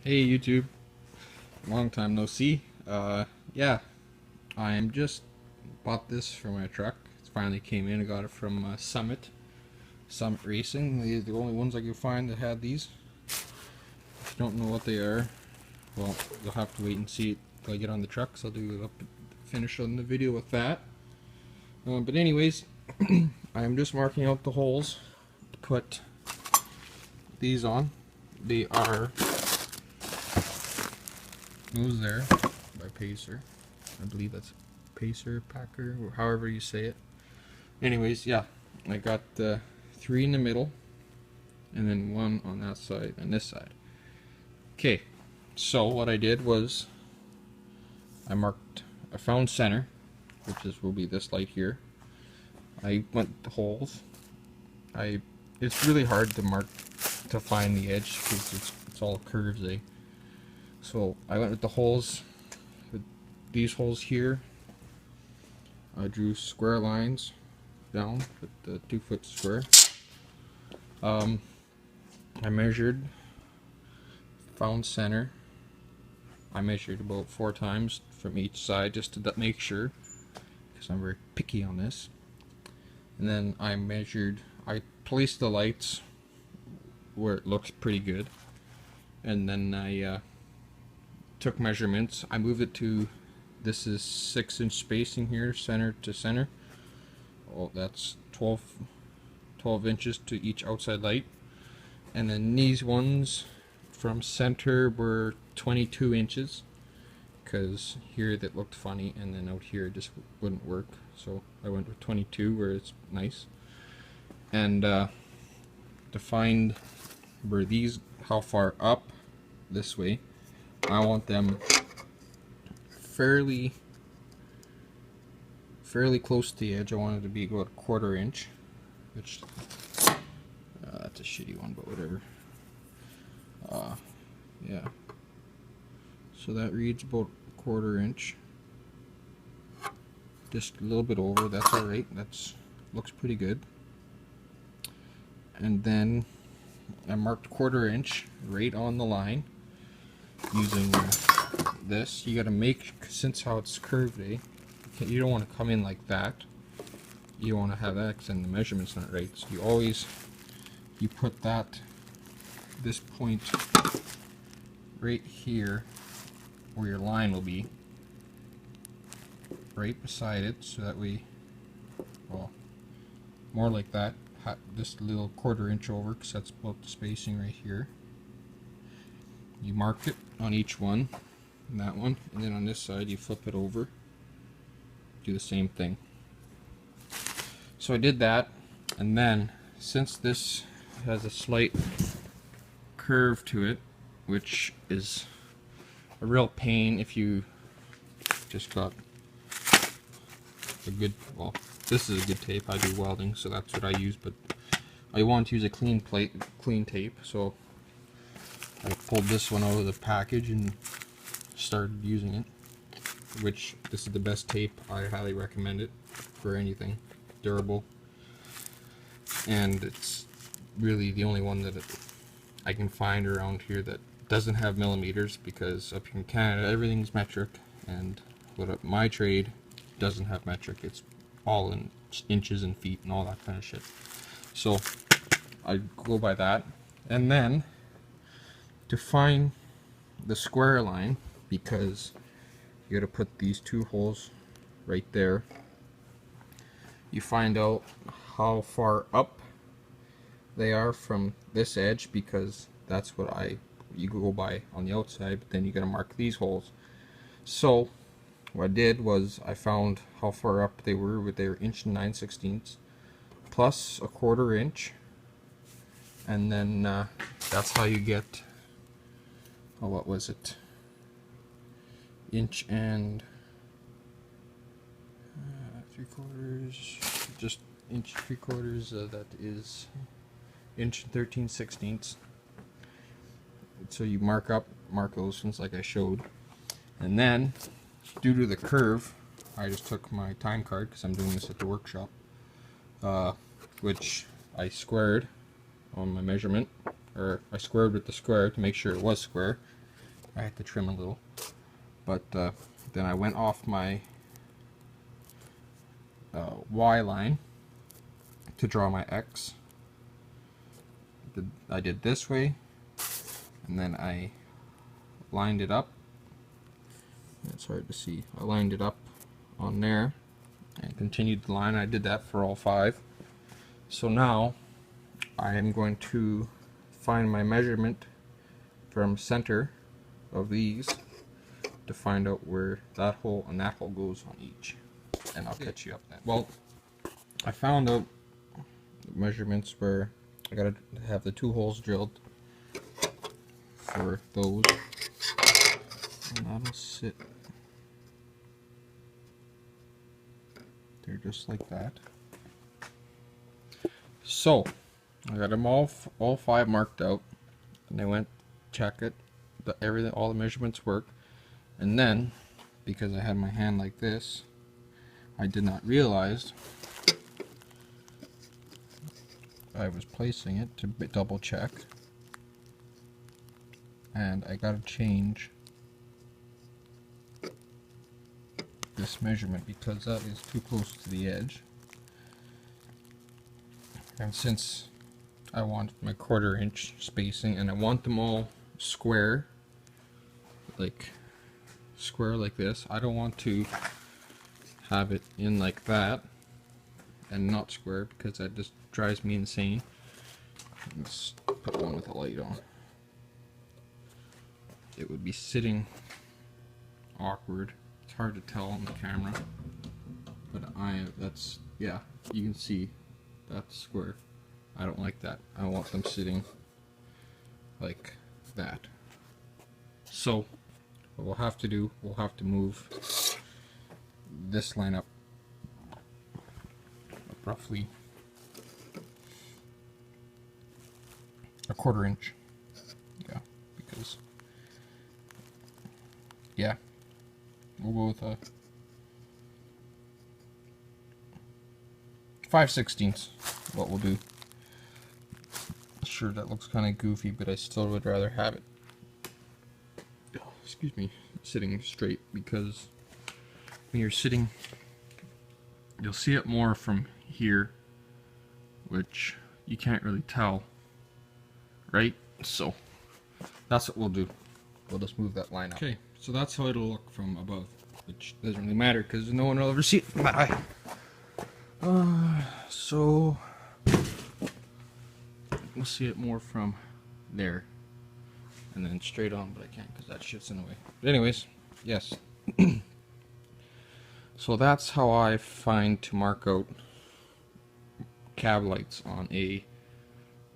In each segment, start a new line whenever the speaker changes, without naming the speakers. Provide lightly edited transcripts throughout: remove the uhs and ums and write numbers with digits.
Hey YouTube, long time no see. Yeah, I am just bought this for my truck. It finally came in. I got it from Summit Racing. They're the only ones I could find that had these. If you don't know what they are, well, you'll have to wait and see it till I get on the truck. So I'll do finish on the video with that. But anyways, I am just marking out the holes to put these on. They are those there by Pacer. I believe that's Pacer, Packer, or however you say it. Anyways, yeah, I got three in the middle, and then one on that side and this side. Okay, so what I did was I found center, will be this light here. I went the holes. It's really hard to find the edge because it's all curves, eh? So I went with the holes, with these holes here. I drew square lines down with the 2-foot square. I measured, found center. I measured about 4 times from each side just to make sure, because I'm very picky on this. And then I placed the lights where it looks pretty good. And then I took measurements. I moved it to, this is 6-inch spacing here, center to center. Oh, that's 12 inches to each outside light. And then these ones from center were 22 inches, because here that looked funny, and then out here it just wouldn't work. So I went with 22 where it's nice. And to find where how far up this way, I want them fairly close to the edge. I want it to be about a 1/4 inch, which that's a shitty one, but whatever. Yeah. So that reads about a 1/4 inch. Just a little bit over. That's all right. Looks pretty good. And then I marked 1/4 inch right on the line using this. You got to make, since how it's curved, you don't want to come in like that. You want to have that, because then the measurement's not right. So you put this point right here where your line will be, right beside it, so that well, more like that, just a little 1/4 inch over, because that's about the spacing right here. You mark it on each one, and that one, and then on this side you flip it over, do the same thing. So I did that, and then since this has a slight curve to it, which is a real pain if you just got a good, well, this is a good tape. I do welding, so that's what I use, but I want to use a clean tape, so I pulled this one out of the package and started using it, which this is the best tape. I highly recommend it for anything durable, and it's really the only one that I can find around here that doesn't have millimeters, because up in Canada everything's metric, and my trade doesn't have metric. It's all in inches and feet and all that kind of shit. So I go by that. And then to find the square line, because you got to put these 2 holes right there, you find out how far up they are from this edge, because that's what you go by on the outside, but then you got to mark these holes. So what I did was I found how far up they were with their 1 9/16 inches plus a 1/4 inch, and then that's how you get, oh, what was it, 1 and 3/4, just 1 3/4, that is 1 13/16. So you mark those ones like I showed, and then due to the curve, I just took my time card, because I'm doing this at the workshop, which I squared on my measurement, or I squared with the square to make sure it was square, I had to trim a little, but then I went off my Y line to draw my X. I did this way, and then I lined it up. It's hard to see. I lined it up on there and continued the line. I did that for all 5. So now I am going to find my measurement from center of these to find out where that hole and that hole goes on each, and I'll catch you up then. Well, I found out the measurements where I gotta have the 2 holes drilled for those, and that'll sit there just like that. So I got them all 5 marked out, and I went check it. Everything, all the measurements work. And then, because I had my hand like this, I did not realize I was placing it to double check, and I gotta change this measurement because that is too close to the edge. And since I want my 1/4 inch spacing and I want them all square like this, I don't want to have it in like that and not square, because that just drives me insane. Let's put one with a light on. It would be sitting awkward. It's hard to tell on the camera, but that's, yeah, you can see that's square. I don't like that. I want them sitting like that. So what we'll have to do, we'll have to move this line up roughly a 1/4 inch. Yeah, because, yeah, we'll go with a 5/16. What we'll do. Sure, that looks kind of goofy, but I still would rather have it, excuse me, sitting straight, because when you're sitting, you'll see it more from here, which you can't really tell, right? So that's what we'll do. We'll just move that line up. Okay, so that's how it'll look from above, which doesn't really matter because no one will ever see it from my eye. So we'll see it more from there and then straight on, but I can't because that shit's in the way. But anyways, yes. So that's how I find to mark out cab lights on a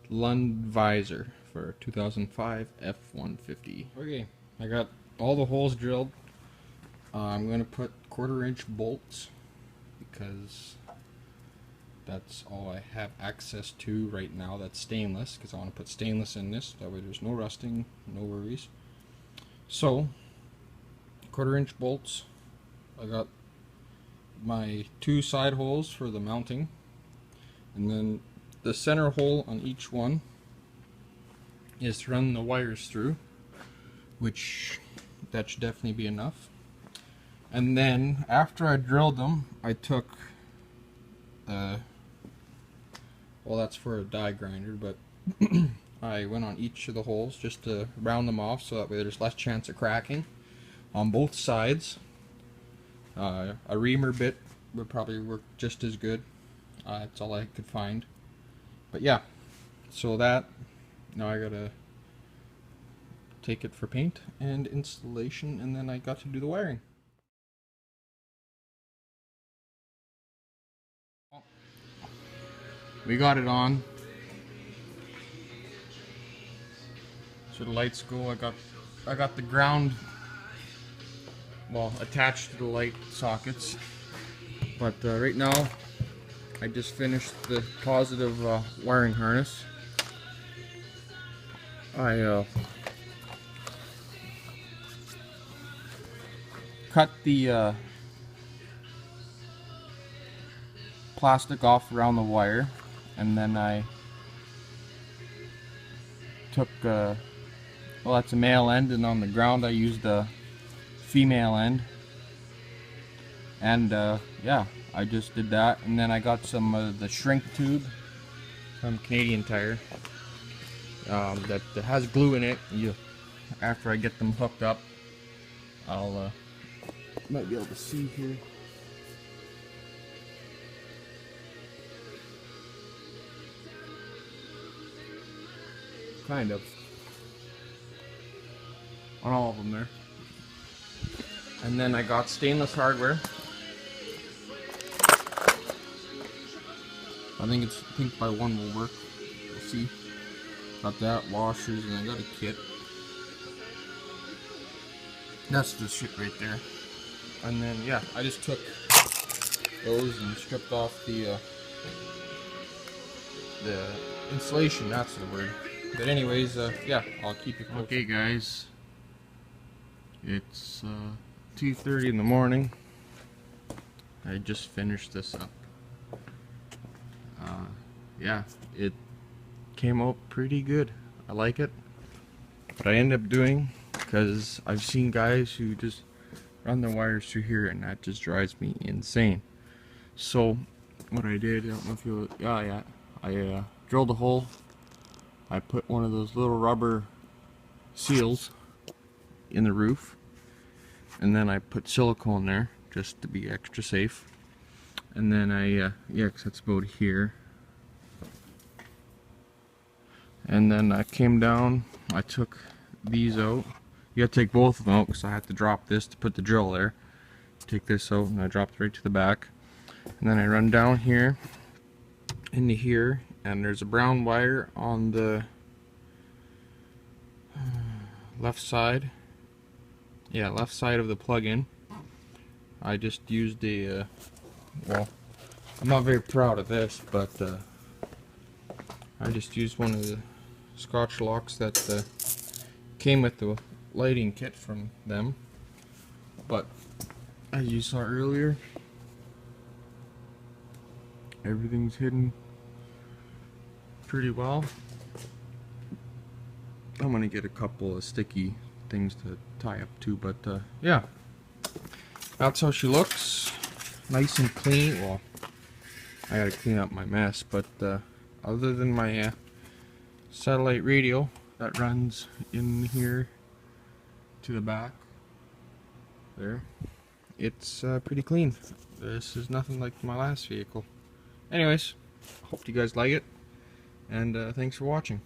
Lund visor for 2005 F-150. Okay, I got all the holes drilled. I'm going to put 1/4 inch bolts because that's all I have access to right now. That's stainless, because I want to put stainless in this, that way there's no rusting, no worries. So 1/4 inch bolts. I got my 2 side holes for the mounting, and then the center hole on each one is to run the wires through, which that should definitely be enough. And then after I drilled them, I took well, that's for a die grinder, but I went on each of the holes just to round them off so that way there's less chance of cracking on both sides. A reamer bit would probably work just as good. That's all I could find. But yeah, so that, now I gotta take it for paint and installation, and then I got to do the wiring. We got it on. So the lights go. I got the ground, well, attached to the light sockets. But right now, I just finished the positive wiring harness. I cut the plastic off around the wire, and then I took well, that's a male end, and on the ground I used a female end. And yeah, I just did that, and then I got some of the shrink tube from Canadian Tire that has glue in it. After I get them hooked up, I'll might be able to see here. Kind of on all of them there. And then I got stainless hardware. I think it's pink by one will work. We'll see. Got that, washers, and I got a kit. That's the shit right there. And then yeah, I just took those and stripped off the insulation. That's the word. But anyways, yeah, I'll keep you posted. Okay, guys, it's 2:30 in the morning. I just finished this up. Yeah, it came out pretty good. I like it. What I end up doing, because I've seen guys who just run the wires through here, and that just drives me insane. So what I did, I don't know if you, yeah, I drilled a hole. I put one of those little rubber seals in the roof, and then I put silicone there just to be extra safe. And then I, yeah, 'cause that's about here. And then I came down, I took these out. You gotta take both of them out because I had to drop this to put the drill there. Take this out, and I dropped it right to the back. And then I run down here into here, and there's a brown wire on the left side. Yeah, left side of the plug-in. I just used a well, I'm not very proud of this, but I just used one of the Scotch locks that came with the lighting kit from them. But as you saw earlier, everything's hidden pretty well. I'm gonna get a couple of sticky things to tie up to, but yeah, that's how she looks. Nice and clean. Well, I gotta clean up my mess, but other than my satellite radio that runs in here to the back there, it's pretty clean. This is nothing like my last vehicle. Anyways, hope you guys like it, and thanks for watching.